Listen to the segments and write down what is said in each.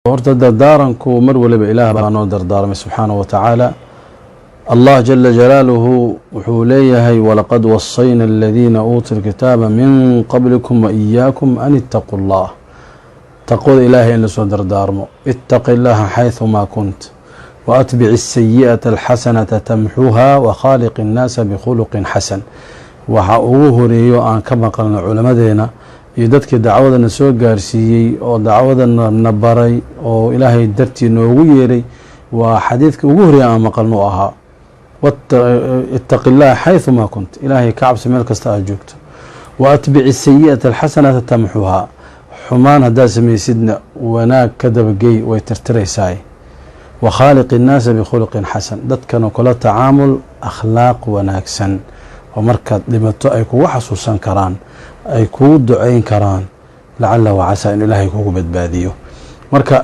horta dardaaranku mar waliba ilaah baa noo dardaarmay subxaanaه wa tacaala. allah jala jalaaluhu wuxuu leeyahay walaqad wasayna aladiina uutuu lkitaaba min qablikum waإiyaakum an itaquu اllah. taqwada ilaahay in lasoo dardaarmo, itaqi اllaha xayثuma kunt waatbici الsayiئaةa alxasanata tamxuha wakhaaliqi الnaasa bikhuluqin xasan. waxa ugu horeeyo aan ka maqalno culamadeena iyo dadkii dacwadana soo gaarsiiyey oo dacwadana na baray oo ilaahay dartii noogu yeeray waa xadiidka ugu horeeya aan maqalno u ahaa itaqi اllaha xayثuma kunt, ilaahay ka cabsi meel kasta aad joogto. waatbici الsayiئaةa alxasanata tamxuhaa, xumaan haddaad samaysidna wanaag ka dabagey way tirtiraysaay. wakhaaliqi الnaasa bikhuluqin xasan, dadkana kula tacaamul akhlaaq wanaagsan oo markaad dhimato ay kugu xasuusan karaan, ay kugu ducayn karaan, lacala wacasaa in ilaahay kugu badbaadiyo. marka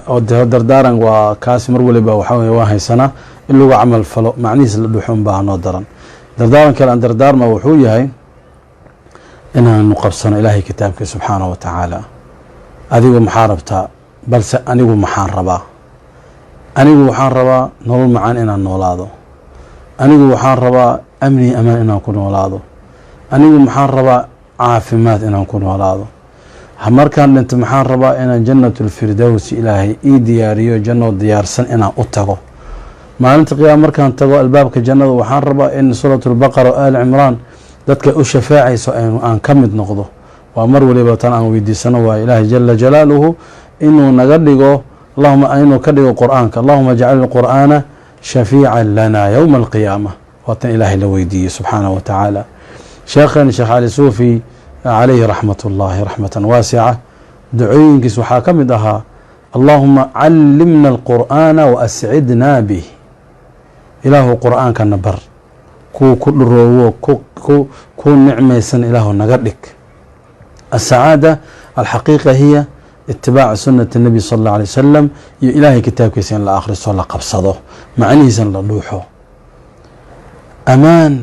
dardaaran waa kaasi mar waliba waxaa wey waa haysanaa in lagu camal falo, macnihiis la dhuxun baa noo daran. dardaaran kale aan dardaarma wuxuu yahay inaanu qabsano ilaahay kitaabkii subxaanaه wa tacaala. adigu maxaa rabtaa, balse anigu maxaan rabaa. anigu waxaan rabaa nolol macaan inaan noolaado. anigu waxaan rabaa amni amaan inaan ku noolaado. anigu maxaan rabaa caafimaad inaan ku noolaado. markaan dhinto maxaan rabaa inaan jannat اlfirdowsi ilaahay ii diyaariyo, jannoo diyaarsan inaan u tago. maalinta qiyaama markaan tago albaabka jannada waxaan rabaa in suuraة اlbaqara o aali cimraan dadka u shafaacayso aan ka mid noqdo. waa mar waliba tan aan weydiisano waayo ilaahay jala jalaaluhu inuu naga dhigo, inuu ka dhigo qur'aanka, allahuma jcal اlqur'aana shafiica lana ywma اlqiyaama. waa tan ilaahay la weydiiyey subxaanaه wa tacaala. sheekheena sheekh cali suufi calayhi raxmat اllahi raxmatan waasica, ducooyinkiis waxaa ka mid ahaa allahuma calimna اlqur'aana waascidna bih. ilaahu qur'aankana bar, kuu ku dhuroowo ku nicmaysan ilaahu naga dhig. aلsacaada alxaqiiqa hiya itibaacu sunati الnabi sal اlه alيه wasalam, iyo ilaahay kitaabkiisa in la akhriso, la qabsado, macnihiisan la dhuuxo. amaan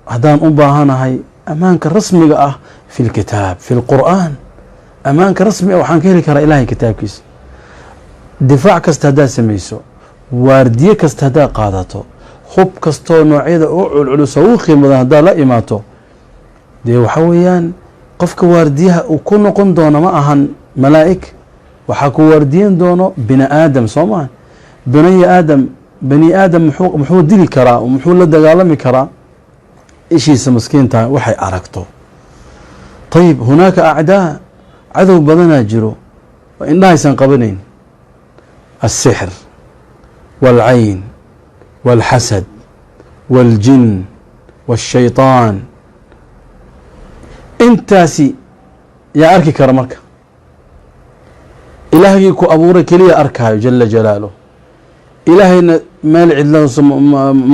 haddaan u baahanahay amaanka rasmiga ah fi lkitaab fi lqur'aan, amaanka rasmi ah waxaan ka heli karaa ilaahay kitaabkiisa. difaac kasta haddaad samayso, waardiye kasta haddaad qaadato, hub kastoo noocyada u culculus oo u qiimo badan haddaad la imaato, dee waxa weeyaan qofka waardiyaha uu ku noqon doono ma ahan malaa'ig, waxaa ku waardiyen doono bini aadam. soo maha bani aadam muxuu dili karaa, muxuu la dagaalami karaa? ishiisa maskiinta waxay aragto. ayib hunaaka acdaa, cadow badanaa jiro oo indhahaysan qabanayn. الsixr wاlcayn wاlxasad wاljin wالshayطaan, intaasi yaa arki kara. marka ilaahgii ku abuuray keliya arkaayo jala jalaaluh. ilaahayna meel cidla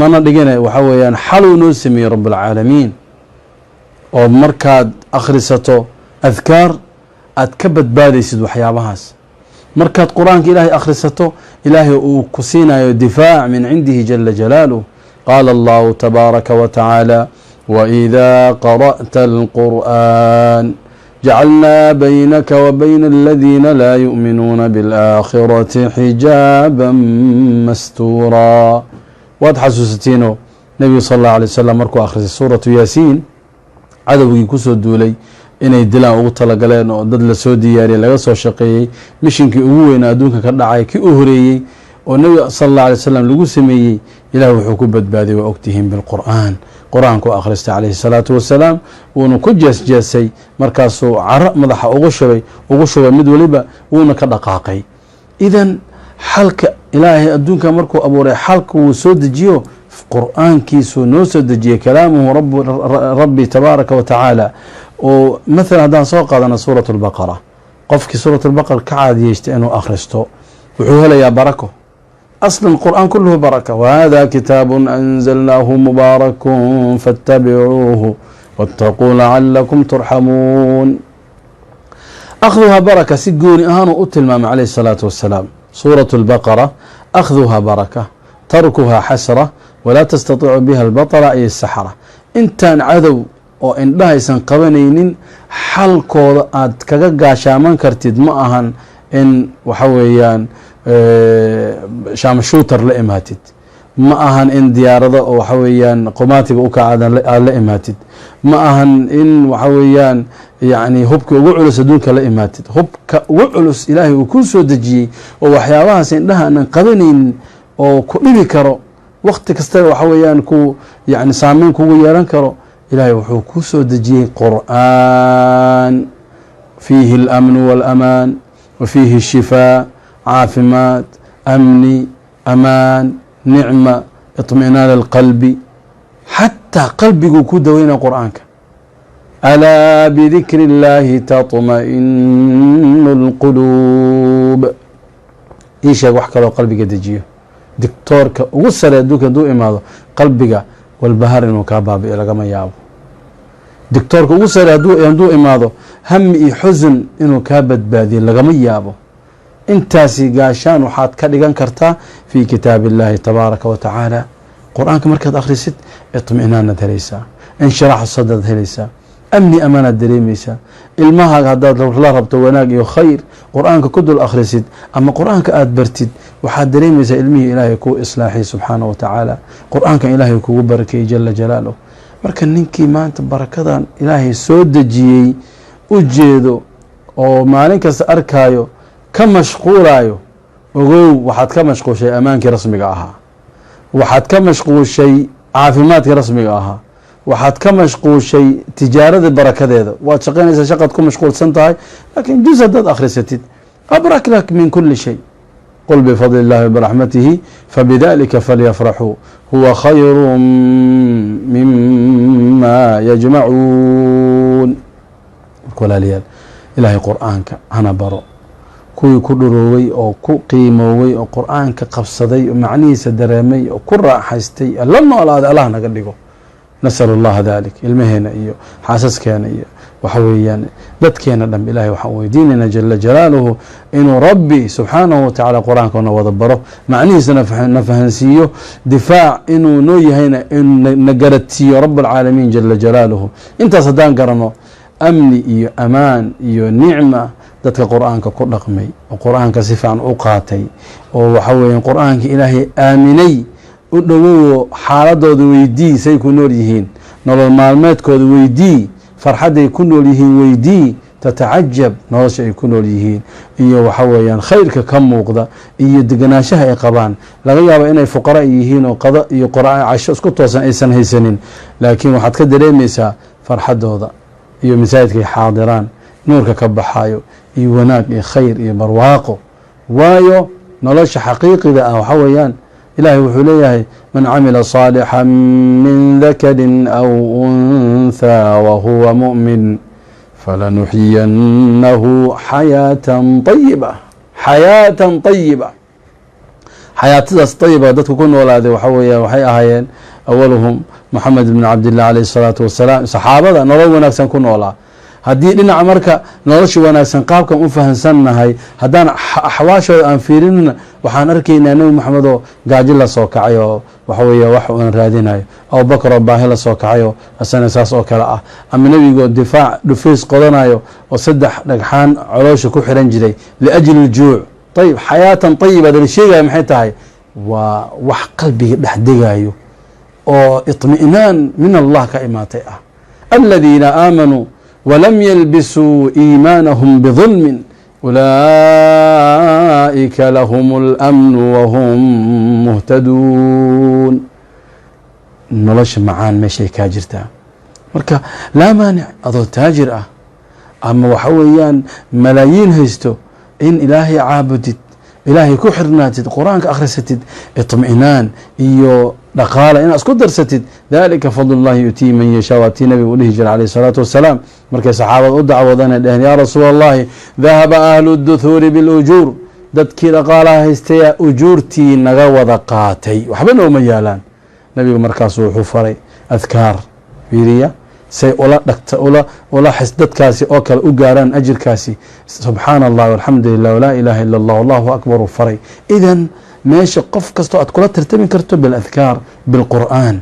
mana dhigana, waxaa weeyaan xaluu noo sameeyey rab اlcaalamiin. oo markaad akhrisato adkaar aad ka badbaadaysid waxyaabahaas. markaad qur-aanka ilaahay akhrisato, ilaahay uu ku siinayo difaac min cindihi jala jalaaluh. qaala allahu tabaaraka wa tacaala wإida qara'ta اlqur'an jacalnaa baynaka wa bayna aladiina laa yu'minuuna biاlآakhirati xijaaba mastuuraa. waad xasuusatiino nebigu sal اlه alيه wasalam markuu akhrisay suuratu yaasiin, cadowgii kusoo duulay inay dilaan ugu talagaleen oo dad lasoo diyaariyey, laga soo shaqeeyey, mishinkii ugu weynaa adduunka ka dhacay kii u horeeyey oo nebiga sal اlه alيه wasalam lagu sameeyey, ilaah wuxuu ku badbaadiyey waa ogtihiin bilqur'aan. qur-aanku akhristay calayhi الsalaatu wasalaam, wuuna ku jeesjeesay, markaasuu caro madaxa ugu shubay mid waliba, wuuna ka dhaqaaqay. idan xalka ilaahay adduunka markuu abuuray, xalka wuu soo dejiyo, qur'aankiisuu noo soo dejiyey, kalaamuhu rabbi tabaaraka wa tacaala. oo maala haddaan soo qaadana suuraة اlbaqara, qofkii suuraة اlbaqara ka caadiyeystay inuu akhristo wuxuu helayaa barako. aslan qur'aan kuluhu baraka. wahada kitaabu anzalnaahu mubaaraku faاtabicuuhu wاtaquu lacalakum turxamuun. akhduhaa baraka, si gooni ahaanuu u tilmaamay calayh الsalaatu wasalaam. suuraة اlbaqara akhduhaa baraka, tarkuhaa xasra walaa tastatiicu biha اlbaطla iyo saxra. intaan cadow oo indhahaysan qabanaynin xalkooda aad kaga gaashaaman kartid ma ahan in waxa weeyaan shaamshuutar la imaatid, ma ahan in diyaarado oo waxa weeyaan qumaatiga u kaca aad la imaatid, ma ahan in waxa weeyaan yani hubka ugu culus adduunka la imaatid. hubka ugu culus ilaahay uu ku soo dejiyey oo waxyaabahaas indhaha aanan qabanaynin oo ku dhibi karo waqti kastaba waxa weeyaan ku yani saameyn kugu yeelan karo, ilaahay wuxuu ku soo dejiyey qur'aan fiihi اlamnu wاlamaan wa fiihi الshifaa, caafimaad, amni, amaan, nicma, iطmi'naan اlqalbi, xataa qalbiguu ku daweynaya qur'aanka. alaa bidikri اllaahi taطma'inu اlquluub. ii sheeg wax kaloo qalbiga dejiyo. dictoorka ugu sare adduunka hadduu imaado qalbiga walbahar inuu kaa baabi'o lagama yaabo. dictoorka ugu sare hadduu imaado hami iyo xusun inuu kaa badbaadiyo lagama yaabo. intaasi gaashaan waxaad ka dhigan kartaa fii kitaab illaahi tabaaraka wa tacaala. qur-aanka markaad akhrisid iطmi'naanaad helaysaa, inshiraaxu sadrad helaysaa, amni amaanaad dareemaysaa. ilmahaaga haddaad la rabto wanaag iyo khayr qur-aanka ku dul akhrisid ama qur-aanka aada bartid waxaad dareemaysaa ilmihii ilaahay kuu islaaxiyey subxaana wa tacaala, qur-aankan ilaahay kugu barakeeyey jala jalaaluh. marka ninkii maanta barakadan ilaahay soo dejiyey u jeedo oo maalin kasta arkaayo ka mashquulayo, ogow waxaad ka mashquushay amaankii rasmiga ahaa, waxaad ka mashquushay caafimaadkii rasmiga ahaa, waxaad ka mashquushay tijaaradii barakadeeda. waad shaqaynaysaa, shaqaad ku mashquulsan tahay, laakiin juz haddaad akhrisatid abrak lak min kuli shay. qul bifadli اllahi wbiraxmatihi fabidalika falyafraxuu huwa khayru mima yajmacuun. walaalayaal ilaahay qur'aanka hana baro. kuwii ku dhuroowey oo ku qiimoowey oo qur'aanka qabsaday oo macnihiisa dareemay oo ku raaxaystay la noolaaday allah naga dhigo. nasal اllaha dalik. ilmaheena iyo xaasaskeena iyo waxa weeyaan dadkeena dham ilahay waxaan weydiinayna jala jalaaluhu inuu rabbi subxaanahu wa tacaala qur-aanka na wada baro, macnihiisa na fahansiiyo, difaac inuu noo yahayna na garadsiiyo rab اlcaalamiin jala jalaaluhu. intaas haddaan garano amni iyo amaan iyo nicma dadka qur'aanka ku dhaqmay oo qur'aanka si fiican u qaatay oo waxa weeyaan qur'aanka ilaahay aaminay, u dhowowo xaaladooda weydii say ku nool yihiin, nolol maalmeedkooda weydii, farxadday ku nool yihiin weydii, tatacajab nolosha ay ku nool yihiin iyo waxa weeyaan khayrka ka muuqda iyo deganaanshaha ay qabaan. laga yaaba inay fuqara yihiin oo qado iyo qur'aan casho isku toosan aysan haysanin, laakiin waxaad ka dareemaysaa farxadooda iyo masaajidkay xaadiraan, nuurka ka baxaayo iyo wanaag iyo khayr iyo barwaaqo. waayo nolosha xaqiiqiga ah waxa weeyaan ilaahay wuxuu leeyahay man camila صaalixا min dakari aw unthaa wahuwa muؤmin falanuxyiyanahu xayaatan طayiba. xayaatan طayiba, xayaatadaas طayiba dadku ku noolaaday waxa weeyaan waxay ahaayeen awaluhum moxamed bn cabdillah alayh الsalaatu wasalaam. saxaabada nolol wanaagsan ku noolaa. haddii dhinaca marka nolosha wanaagsan qaabkan u fahansannahay haddaan axwaashooda aan fiirinna waxaan arkaynaa nebi moxamed oo gaajo la soo kacay oo waxa weeye wax uan raadinayo, abubakar oo baahi la soo kacayo asana saas oo kale ah, ama nebigoo difaac dhufays qodanayo oo 3 dhagxaan coloosha ku xiran jiray liajli ljuuc. ayib xayaatan طayiba dala sheegaya maxay tahay? waa wax qalbiga dhex degayo oo iطmi'naan min allah ka imaatay ah. aladiina aamanuu wlam ylbisuu iimaanahum bظulmi ulaa'ika lahum اlamnu wahum muhtaduun. nolosha macaan meeshay kaa jirtaa. marka laa maanic adoo taajir ah ama waxa weeyaan malaayiin haysto in ilaahay caabudid, ilaahay ku xirnaatid, qur-aanka akhrisatid, iطmi'naan iyo dhaqaala inaad isku darsatid. dalika fadl اllahi yutii man yashaa. waa tii nabiga u dhihi jira alayh الsalaatu wasalaam markay saxaabada u dacwadana dheheen yaa rasuul اllahi dahaba ahlu اduthuuri biاlujuur. dadkii dhaqaalaha haystaya ujuurtii naga wada qaatay, waxba nooma yaalaan. nabigu markaasu wuxuu faray adkaar fiiriya say ula dhagta ula dadkaasi oo kale u gaaraan ajirkaasi. subxaana allah walxamdu lilah walaa ilaha ila اllah wallahu akbar u faray. idan meesha qof kastoo aad kula tartami karto biladkaar bilqur'aan.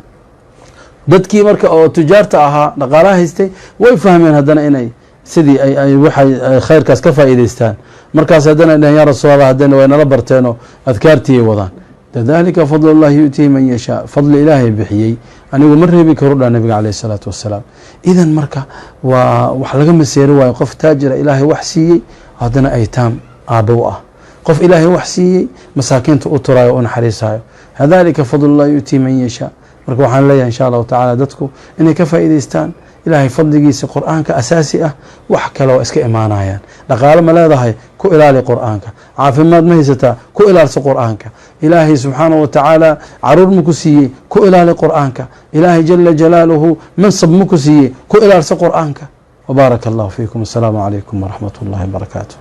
dadkii marka oo tujaarta ahaa dhaqaalaha haystay way fahmeen haddana inay sidii ay waxay khayrkaas ka faa'iidaystaan markaas haddana dhahan yaa rasuulallah haddana way nala barteenoo adkaartii ay wadaan dalika fadl اllahi yu'tihi man yashaa fadli ilaahay bixiyey anigu ma reebi karo dha nabiga calayh الsalaatu wassalaam idan marka waa wax laga maseeri waayo qof taajira ilaahay wax siiyey haddana aytaam aabbow ah qof ilaahay wax siiyey masaakiinta u turaayo u naxariisayo dalika fadl اllahi yu'tihi man yashaa marka waxaan leeyahay insha allahu tacala dadku inay ka faa'iidaystaan ilaahay fadligiisa qur'aanka asaasi ah wax kale oo iska imaanayaan dhaqaalo ma leedahay ku ilaali qur'aanka caafimaad ma haysataa ku ilaalsa qur'aanka ilaahay subxaanahu wa tacaala caruur ma ku siiyey ku ilaali qur'aanka ilaahay jala jalaaluhu mansab ma ku siiyey ku ilaalsa qur'aanka وبارك الله فيكم السلام عليكم ورحمة الله وبركاته